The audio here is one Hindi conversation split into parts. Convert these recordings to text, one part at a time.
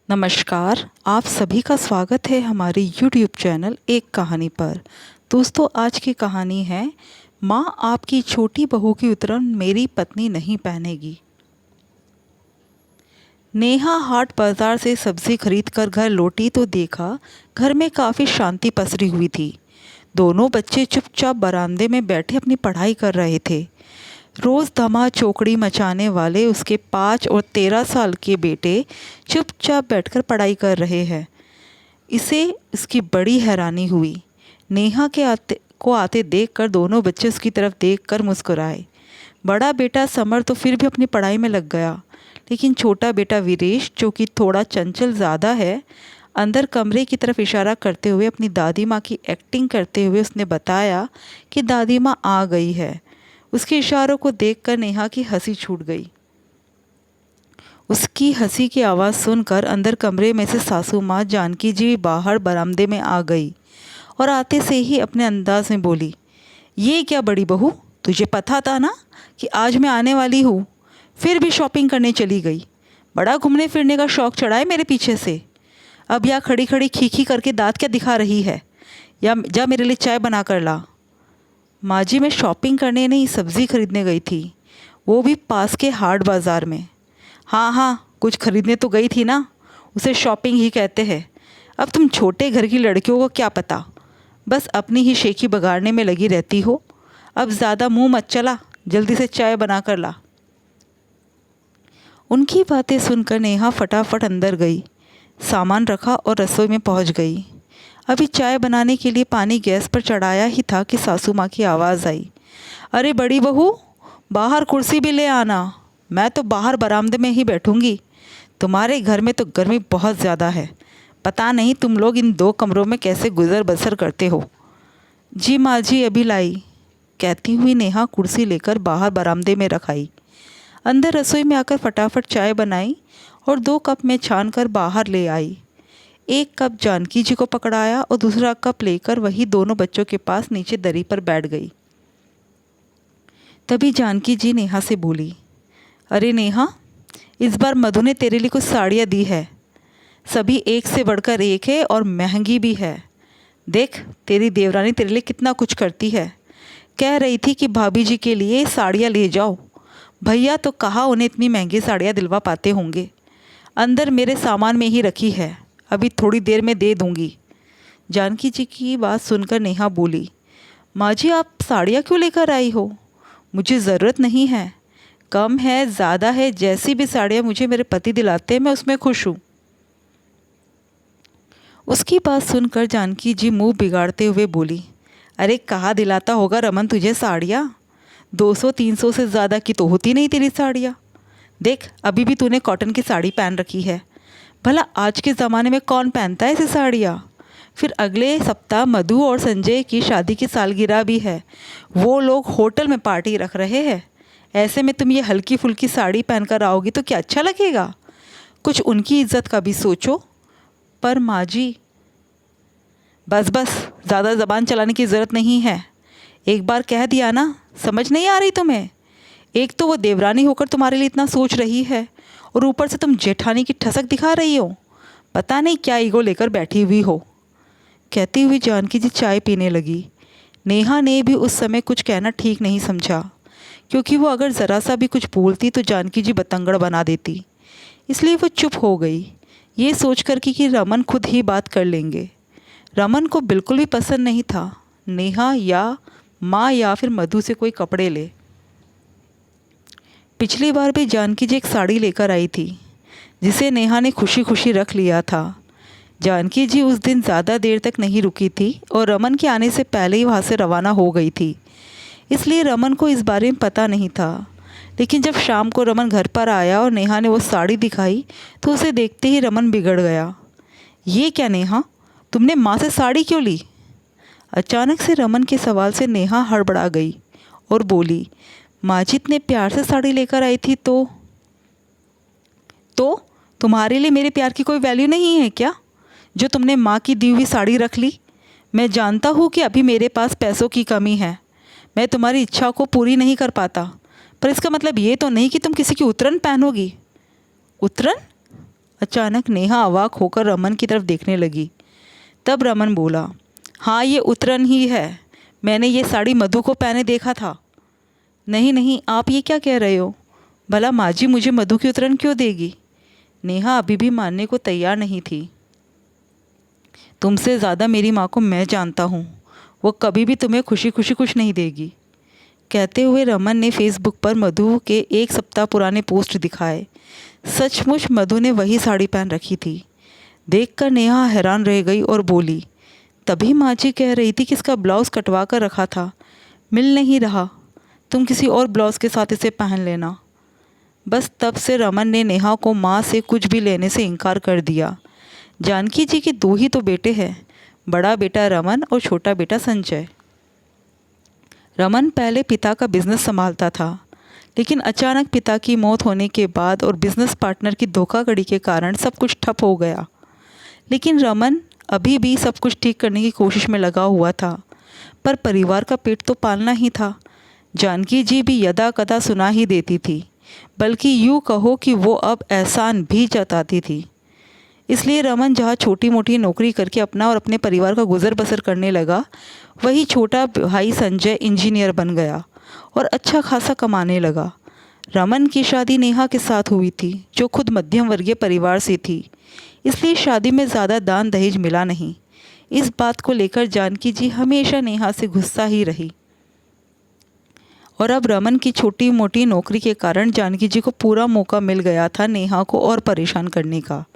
नमस्कार। आप सभी का स्वागत है हमारे YouTube चैनल एक कहानी पर। दोस्तों, आज की कहानी है माँ आपकी छोटी बहू की उतरन मेरी पत्नी नहीं पहनेगी। नेहा हाट बाजार से सब्जी खरीद कर घर लौटी तो देखा घर में काफ़ी शांति पसरी हुई थी। दोनों बच्चे चुपचाप बरामदे में बैठे अपनी पढ़ाई कर रहे थे। रोज़ धमा चौकड़ी मचाने वाले उसके 5 और 13 साल के बेटे चुपचाप बैठकर पढ़ाई कर रहे हैं। इसे उसकी बड़ी हैरानी हुई। नेहा के आते देखकर दोनों बच्चे उसकी तरफ देखकर मुस्कुराए। बड़ा बेटा समर तो फिर भी अपनी पढ़ाई में लग गया, लेकिन छोटा बेटा वीरेश, जो कि थोड़ा चंचल ज़्यादा है, अंदर कमरे की तरफ इशारा करते हुए अपनी दादी माँ की एक्टिंग करते हुए उसने बताया कि दादी माँ आ गई है। उसके इशारों को देखकर नेहा की हंसी छूट गई। उसकी हंसी की आवाज़ सुनकर अंदर कमरे में से सासू माँ जानकी जी बाहर बरामदे में आ गई और आते से ही अपने अंदाज में बोली, ये क्या बड़ी बहू, तुझे पता था ना कि आज मैं आने वाली हूँ, फिर भी शॉपिंग करने चली गई। बड़ा घूमने फिरने का शौक़ चढ़ा है मेरे पीछे से। अब यहाँ खड़ी खड़ी खी करके दांत क्या दिखा रही है? या जा मेरे लिए चाय बना कर ला। माँ जी, मैं शॉपिंग करने नहीं, सब्ज़ी खरीदने गई थी, वो भी पास के हाट बाज़ार में। हाँ, कुछ खरीदने तो गई थी ना, उसे शॉपिंग ही कहते हैं। अब तुम छोटे घर की लड़कियों को क्या पता, बस अपनी ही शेखी बगाड़ने में लगी रहती हो। अब ज़्यादा मुंह मत चला, जल्दी से चाय बना कर ला। उनकी बातें सुनकर नेहा फटाफट अंदर गई, सामान रखा और रसोई में पहुंच गई। अभी चाय बनाने के लिए पानी गैस पर चढ़ाया ही था कि सासू माँ की आवाज़ आई, अरे बड़ी बहू, बाहर कुर्सी भी ले आना, मैं तो बाहर बरामदे में ही बैठूंगी। तुम्हारे घर में तो गर्मी बहुत ज़्यादा है, पता नहीं तुम लोग इन 2 कमरों में कैसे गुजर बसर करते हो। जी माँ जी, अभी लाई, कहती हुई नेहा कुर्सी लेकर बाहर बरामदे में रखाई। अंदर रसोई में आकर फटाफट चाय बनाई और 2 कप में छान कर बाहर ले आई। 1 कप जानकी जी को पकड़ाया और दूसरा कप लेकर वही दोनों बच्चों के पास नीचे दरी पर बैठ गई। तभी जानकी जी नेहा से बोली, अरे नेहा, इस बार मधु ने तेरे लिए कुछ साड़ियाँ दी है, सभी एक से बढ़कर एक है और महंगी भी है। देख, तेरी देवरानी तेरे लिए कितना कुछ करती है। कह रही थी कि भाभी जी के लिए साड़ियाँ ले जाओ, भैया तो कहा उन्हें इतनी महंगी साड़ियाँ दिलवा पाते होंगे। अंदर मेरे सामान में ही रखी है, अभी थोड़ी देर में दे दूंगी। जानकी जी की बात सुनकर नेहा बोली, माँ जी, आप साड़ियाँ क्यों लेकर आई हो? मुझे ज़रूरत नहीं है, कम है ज़्यादा है, जैसी भी साड़ियाँ मुझे मेरे पति दिलाते हैं मैं उसमें खुश हूँ। उसकी बात सुनकर जानकी जी मुंह बिगाड़ते हुए बोली, अरे कहाँ दिलाता होगा रमन तुझे साड़ियाँ? 200-300 से ज़्यादा की तो होती नहीं तेरी साड़ियाँ। देख, अभी भी तूने कॉटन की साड़ी पहन रखी है, भला आज के ज़माने में कौन पहनता है ऐसी साड़ियाँ? फिर अगले सप्ताह मधु और संजय की शादी की सालगिरह भी है, वो लोग होटल में पार्टी रख रहे हैं। ऐसे में तुम ये हल्की फुल्की साड़ी पहनकर आओगी तो क्या अच्छा लगेगा? कुछ उनकी इज्जत का भी सोचो। पर माँ जी, बस ज़्यादा ज़बान चलाने की ज़रूरत नहीं है, एक बार कह दिया ना, समझ नहीं आ रही तुम्हें? एक तो वो देवरानी होकर तुम्हारे लिए इतना सोच रही है और ऊपर से तुम जेठानी की ठसक दिखा रही हो, पता नहीं क्या ईगो लेकर बैठी हुई हो। कहती हुई जानकी जी चाय पीने लगी। नेहा ने भी उस समय कुछ कहना ठीक नहीं समझा, क्योंकि वो अगर ज़रा सा भी कुछ बोलती तो जानकी जी बतंगड़ बना देती, इसलिए वो चुप हो गई, ये सोच कर कि रमन खुद ही बात कर लेंगे। रमन को बिल्कुल भी पसंद नहीं था नेहा या माँ या फिर मधु से कोई कपड़े ले। पिछली बार भी जानकी जी एक साड़ी लेकर आई थी, जिसे नेहा ने खुशी खुशी रख लिया था। जानकी जी उस दिन ज़्यादा देर तक नहीं रुकी थी और रमन के आने से पहले ही वहाँ से रवाना हो गई थी, इसलिए रमन को इस बारे में पता नहीं था। लेकिन जब शाम को रमन घर पर आया और नेहा ने वो साड़ी दिखाई तो उसे देखते ही रमन बिगड़ गया। ये क्या नेहा, तुमने माँ से साड़ी क्यों ली? अचानक से रमन के सवाल से नेहा हड़बड़ा गई और बोली, माँ जी इतने प्यार से साड़ी लेकर आई थी तो तुम्हारे लिए मेरे प्यार की कोई वैल्यू नहीं है क्या, जो तुमने माँ की दी हुई साड़ी रख ली? मैं जानता हूँ कि अभी मेरे पास पैसों की कमी है, मैं तुम्हारी इच्छा को पूरी नहीं कर पाता, पर इसका मतलब ये तो नहीं कि तुम किसी की उतरन पहनोगी। उतरन? अचानक नेहा अवाक होकर रमन की तरफ देखने लगी। तब रमन बोला, हाँ ये उतरन ही है, मैंने ये साड़ी मधु को पहने देखा था। नहीं नहीं, आप ये क्या कह रहे हो? भला माँ जी मुझे मधु की उतरन क्यों देगी? नेहा अभी भी मानने को तैयार नहीं थी। तुमसे ज़्यादा मेरी माँ को मैं जानता हूँ, वो कभी भी तुम्हें खुशी खुशी कुछ नहीं देगी। कहते हुए रमन ने फेसबुक पर मधु के 1 सप्ताह पुराने पोस्ट दिखाए। सचमुच मधु ने वही साड़ी पहन रखी थी। देखकर नेहा हैरान रह गई और बोली, तभी माँ जी कह रही थी कि इसका ब्लाउज़ कटवा कर रखा था, मिल नहीं रहा, तुम किसी और ब्लाउज़ के साथ इसे पहन लेना। बस तब से रमन ने नेहा को माँ से कुछ भी लेने से इनकार कर दिया। जानकी जी के 2 ही तो बेटे हैं, बड़ा बेटा रमन और छोटा बेटा संजय। रमन पहले पिता का बिजनेस संभालता था, लेकिन अचानक पिता की मौत होने के बाद और बिजनेस पार्टनर की धोखाधड़ी के कारण सब कुछ ठप हो गया। लेकिन रमन अभी भी सब कुछ ठीक करने की कोशिश में लगा हुआ था, पर परिवार का पेट तो पालना ही था। जानकी जी भी यदा कदा सुना ही देती थी, बल्कि यूँ कहो कि वो अब एहसान भी जताती थी। इसलिए रमन जहाँ छोटी मोटी नौकरी करके अपना और अपने परिवार का गुजर बसर करने लगा, वही छोटा भाई संजय इंजीनियर बन गया और अच्छा खासा कमाने लगा। रमन की शादी नेहा के साथ हुई थी, जो खुद मध्यम वर्गीय परिवार से थी, इसलिए शादी में ज़्यादा दान दहेज मिला नहीं। इस बात को लेकर जानकी जी हमेशा नेहा से गुस्सा ही रही। और अब रमन की छोटी मोटी नौकरी के कारण जानकी जी को पूरा मौका मिल गया था नेहा को और परेशान करने का।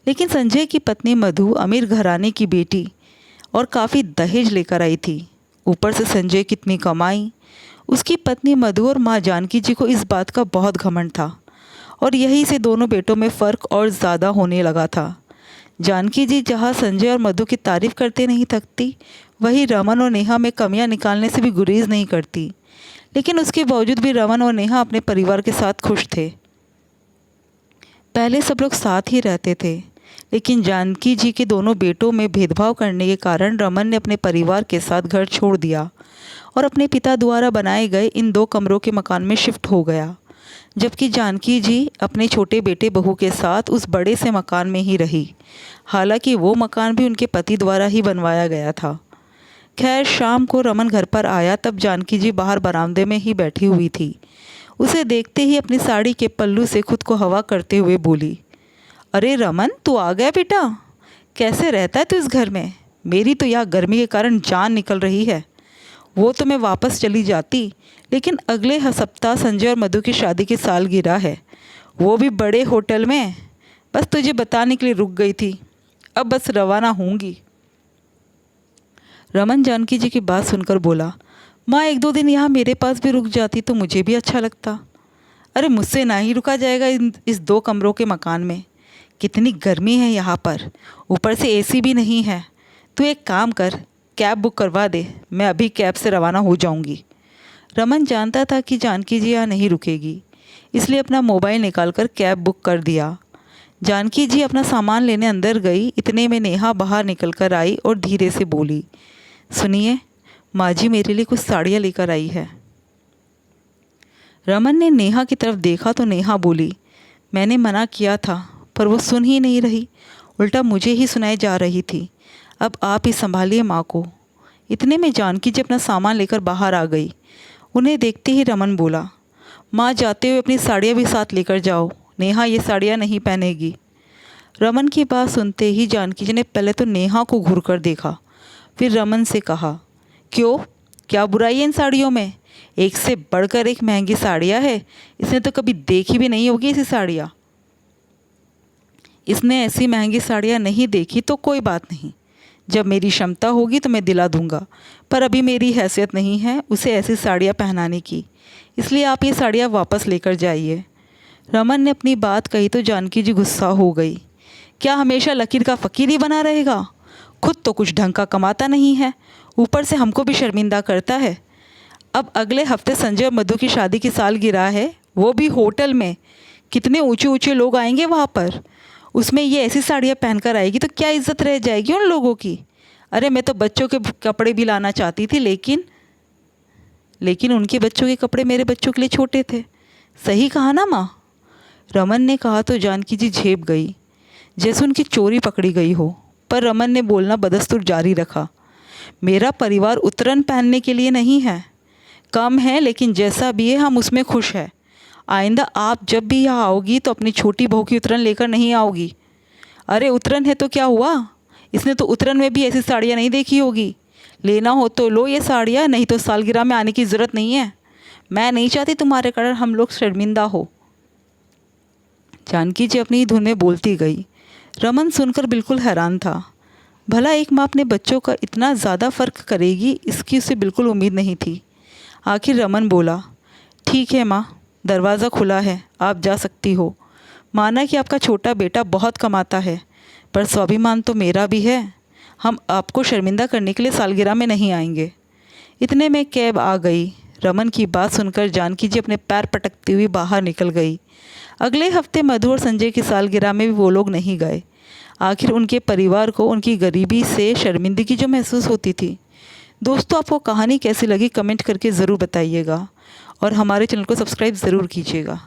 लेकिन संजय की पत्नी मधु अमीर घराने की बेटी और काफ़ी दहेज लेकर आई थी। ऊपर से संजय कितनी कमाई, उसकी पत्नी मधु और माँ जानकी जी को इस बात का बहुत घमंड था और यही से दोनों बेटों में फ़र्क और ज़्यादा होने लगा था। जानकी जी जहाँ संजय और मधु की तारीफ़ करते नहीं थकती, वही रमन और नेहा में कमियां निकालने से भी गुरेज नहीं करती। लेकिन उसके बावजूद भी रमन और नेहा अपने परिवार के साथ खुश थे। पहले सब लोग साथ ही रहते थे, लेकिन जानकी जी के दोनों बेटों में भेदभाव करने के कारण रमन ने अपने परिवार के साथ घर छोड़ दिया और अपने पिता द्वारा बनाए गए इन 2 कमरों के मकान में शिफ्ट हो गया, जबकि जानकी जी अपने छोटे बेटे बहू के साथ उस बड़े से मकान में ही रही। हालांकि वो मकान भी उनके पति द्वारा ही बनवाया गया था। खैर शाम को रमन घर पर आया तब जानकी जी बाहर बरामदे में ही बैठी हुई थी। उसे देखते ही अपनी साड़ी के पल्लू से खुद को हवा करते हुए बोली, अरे रमन तू आ गया बेटा, कैसे रहता है तू इस घर में? मेरी तो यहाँ गर्मी के कारण जान निकल रही है। वो तो मैं वापस चली जाती, लेकिन अगले सप्ताह संजय और मधु की शादी की सालगिरह है, वो भी बड़े होटल में। बस तुझे बताने के लिए रुक गई थी, अब बस रवाना होंगी। रमन जानकी जी की बात सुनकर बोला, माँ 1-2 दिन यहाँ मेरे पास भी रुक जाती तो मुझे भी अच्छा लगता। अरे मुझसे ना ही रुका जाएगा इस 2 कमरों के मकान में, कितनी गर्मी है यहाँ पर, ऊपर से एसी भी नहीं है। तू एक काम कर, कैब बुक करवा दे, मैं अभी कैब से रवाना हो जाऊँगी। रमन जानता था कि जानकी जी यहाँ नहीं रुकेगी, इसलिए अपना मोबाइल निकालकर कैब बुक कर दिया। जानकी जी अपना सामान लेने अंदर गई, इतने में नेहा बाहर निकल कर आई और धीरे से बोली, सुनिए माँ जी मेरे लिए कुछ साड़ियाँ लेकर आई है। रमन ने नेहा की तरफ देखा तो नेहा बोली, मैंने मना किया था पर वो सुन ही नहीं रही, उल्टा मुझे ही सुनाई जा रही थी। अब आप ही संभालिए माँ को। इतने में जानकी जी अपना सामान लेकर बाहर आ गई। उन्हें देखते ही रमन बोला, माँ जाते हुए अपनी साड़ियाँ भी साथ लेकर जाओ, नेहा ये साड़ियाँ नहीं पहनेगी। रमन की बात सुनते ही जानकी जी ने पहले तो नेहा को घूर कर देखा, फिर रमन से कहा, क्यों, क्या बुराई है इन साड़ियों में? एक से बढ़कर एक महंगी साड़ियाँ है, इसने तो कभी देखी भी नहीं होगी ऐसी साड़ियाँ। इसने ऐसी महंगी साड़ियाँ नहीं देखी तो कोई बात नहीं, जब मेरी क्षमता होगी तो मैं दिला दूंगा, पर अभी मेरी हैसियत नहीं है उसे ऐसी साड़ियाँ पहनाने की, इसलिए आप ये साड़ियाँ वापस लेकर जाइए। रमन ने अपनी बात कही तो जानकी जी गुस्सा हो गई। क्या हमेशा लकीर का फ़कीर ही बना रहेगा? खुद तो कुछ ढंग का कमाता नहीं है, ऊपर से हमको भी शर्मिंदा करता है। अब अगले हफ्ते संजय और मधु की शादी की सालगिरह है, वो भी होटल में। कितने ऊंचे ऊंचे लोग आएंगे वहाँ पर, उसमें ये ऐसी साड़ियाँ पहनकर आएगी तो क्या इज्जत रह जाएगी उन लोगों की। अरे मैं तो बच्चों के कपड़े भी लाना चाहती थी, लेकिन उनके बच्चों के कपड़े मेरे बच्चों के लिए छोटे थे। सही कहा ना माँ? रमन ने कहा तो जानकी जी झेप गई। जैसे उनकी चोरी पकड़ी गई हो। पर रमन ने बोलना बदस्तूर जारी रखा, मेरा परिवार उतरन पहनने के लिए नहीं है। कम है लेकिन जैसा भी है हम उसमें खुश हैं। आइंदा आप जब भी यहाँ आओगी तो अपनी छोटी बहू की उतरन लेकर नहीं आओगी। अरे उतरन है तो क्या हुआ, इसने तो उतरन में भी ऐसी साड़ियाँ नहीं देखी होगी। लेना हो तो लो ये साड़ियाँ, नहीं तो सालगिरह में आने की ज़रूरत नहीं है। मैं नहीं चाहती तुम्हारे कारण हम लोग शर्मिंदा हो। जानकी जी अपनी धुन में बोलती गई। रमन सुनकर बिल्कुल हैरान था। भला एक माँ अपने बच्चों का इतना ज़्यादा फ़र्क करेगी, इसकी उसे बिल्कुल उम्मीद नहीं थी। आखिर रमन बोला, ठीक है माँ, दरवाज़ा खुला है, आप जा सकती हो। माना कि आपका छोटा बेटा बहुत कमाता है, पर स्वाभिमान तो मेरा भी है। हम आपको शर्मिंदा करने के लिए सालगिरह में नहीं आएंगे। इतने में कैब आ गई। रमन की बात सुनकर जानकी जी अपने पैर पटकती हुई बाहर निकल गई। अगले हफ्ते मधु और संजय की सालगिरह में भी वो लोग नहीं गए। आखिर उनके परिवार को उनकी गरीबी से शर्मिंदगी जो महसूस होती थी। दोस्तों, आपको कहानी कैसी लगी कमेंट करके ज़रूर बताइएगा और हमारे चैनल को सब्सक्राइब ज़रूर कीजिएगा।